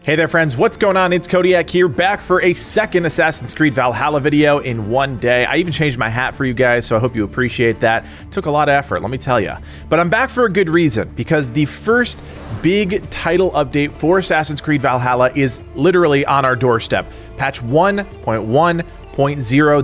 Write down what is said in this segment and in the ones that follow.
Hey there friends, what's going on? It's Codiak here, back for a second Assassin's Creed Valhalla video in one day. I even changed my hat for you guys, so I hope you appreciate that. It took a lot of effort, let me tell you. But I'm back for a good reason, because the first big title update for Assassin's Creed Valhalla is literally on our doorstep. Patch 1.1.0.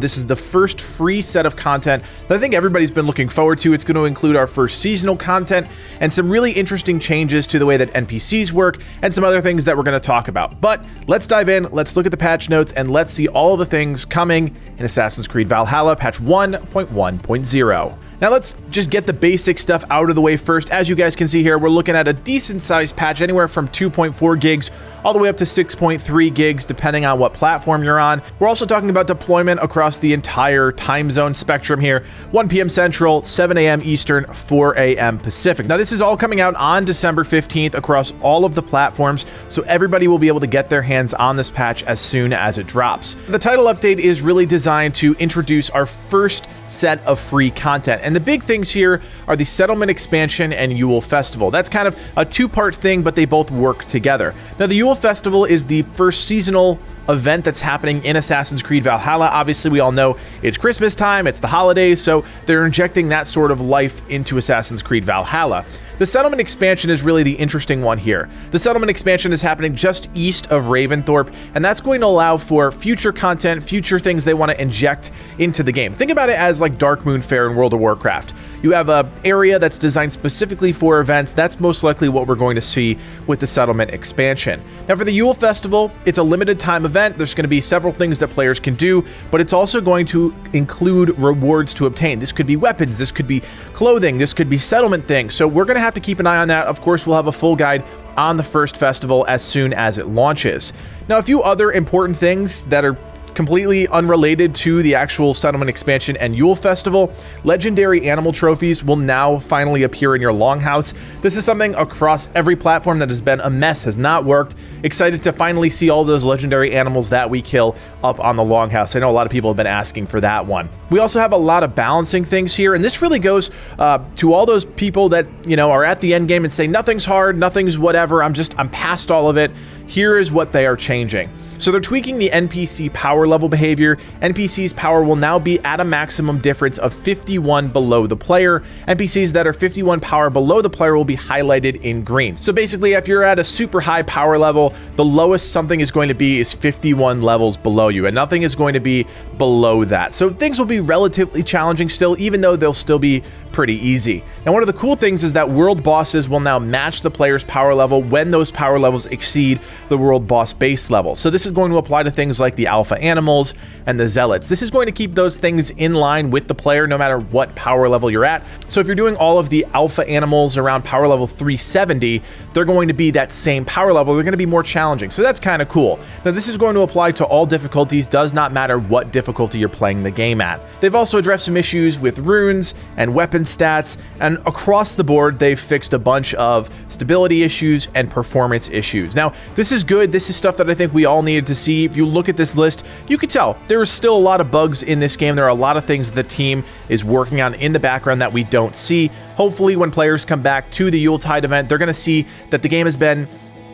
This is the first free set of content that I think everybody's been looking forward to. It's going to include our first seasonal content and some really interesting changes to the way that NPCs work and some other things that we're going to talk about. But let's dive in, let's look at the patch notes, and let's see all the things coming in Assassin's Creed Valhalla Patch 1.1.0. Now let's just get the basic stuff out of the way first. As you guys can see here, we're looking at a decent sized patch, anywhere from 2.4 gigs all the way up to 6.3 gigs, depending on what platform you're on. We're also talking about deployment across the entire time zone spectrum here. 1 p.m. Central, 7 a.m. Eastern, 4 a.m. Pacific. Now this is all coming out on December 15th across all of the platforms, so everybody will be able to get their hands on this patch as soon as it drops. The title update is really designed to introduce our first set of free content. And the big things here are the Settlement Expansion and Yule Festival. That's kind of a two-part thing, but they both work together. Now, the Yule Festival is the first seasonal event that's happening in Assassin's Creed Valhalla. Obviously, we all know it's Christmas time, it's the holidays, so they're injecting that sort of life into Assassin's Creed Valhalla. The Settlement Expansion is really the interesting one here. The Settlement Expansion is happening just east of Ravensthorpe, and that's going to allow for future content, future things they want to inject into the game. Think about it as like Darkmoon Faire in World of Warcraft. You have an area that's designed specifically for events. That's most likely what we're going to see with the Settlement Expansion. Now for the Yule Festival, it's a limited time event. There's going to be several things that players can do, but it's also going to include rewards to obtain. This could be weapons, this could be clothing, this could be settlement things. So we're going to have to keep an eye on that. Of course, we'll have a full guide on the first festival as soon as it launches. Now, a few other important things that are completely unrelated to the actual Settlement Expansion and Yule Festival. Legendary animal trophies will now finally appear in your longhouse. This is something across every platform that has been a mess, has not worked. Excited to finally see all those legendary animals that we kill up on the longhouse. I know a lot of people have been asking for that one. We also have a lot of balancing things here, and this really goes to all those people that, you know, are at the end game and say nothing's hard, nothing's whatever, I'm past all of it. Here is what they are changing. So they're tweaking the NPC power level behavior. NPC's power will now be at a maximum difference of 51 below the player. NPCs that are 51 power below the player will be highlighted in green. So basically, if you're at a super high power level, the lowest something is going to be is 51 levels below you, and nothing is going to be below that. So things will be relatively challenging still, even though they'll still be pretty easy. And one of the cool things is that world bosses will now match the player's power level when those power levels exceed the world boss base level. So this is going to apply to things like the alpha animals and the zealots. This is going to keep those things in line with the player no matter what power level you're at. So if you're doing all of the alpha animals around power level 370, they're going to be that same power level. They're going to be more challenging. So that's kind of cool. Now this is going to apply to all difficulties, does not matter what difficulty you're playing the game at. They've also addressed some issues with runes and weapon stats, and across the board they've fixed a bunch of stability issues and performance issues. Now this is good. This is stuff that I think we all needed to see. If you look at this list, you can tell there is still a lot of bugs in this game. There are a lot of things the team is working on in the background that we don't see. Hopefully when players come back to the Yuletide event, they're going to see that the game has been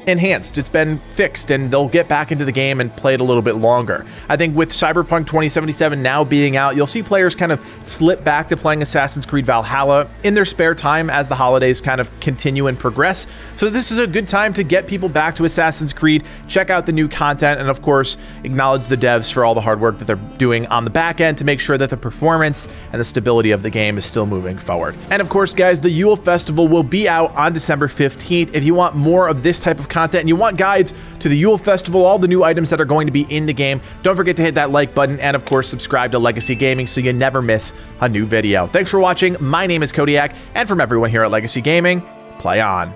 enhanced, it's been fixed, and they'll get back into the game and play it a little bit longer. I think with Cyberpunk 2077 now being out, you'll see players kind of slip back to playing Assassin's Creed Valhalla in their spare time as the holidays kind of continue and progress. So this is a good time to get people back to Assassin's Creed, check out the new content, and of course, acknowledge the devs for all the hard work that they're doing on the back end to make sure that the performance and the stability of the game is still moving forward. And of course, guys, the Yule Festival will be out on December 15th. If you want more of this type of content and you want guides to the Yule Festival, all the new items that are going to be in the game, don't forget to hit that like button and of course subscribe to Legacy Gaming so you never miss a new video. Thanks for watching. My name is Codiak, and from everyone here at Legacy Gaming, play on.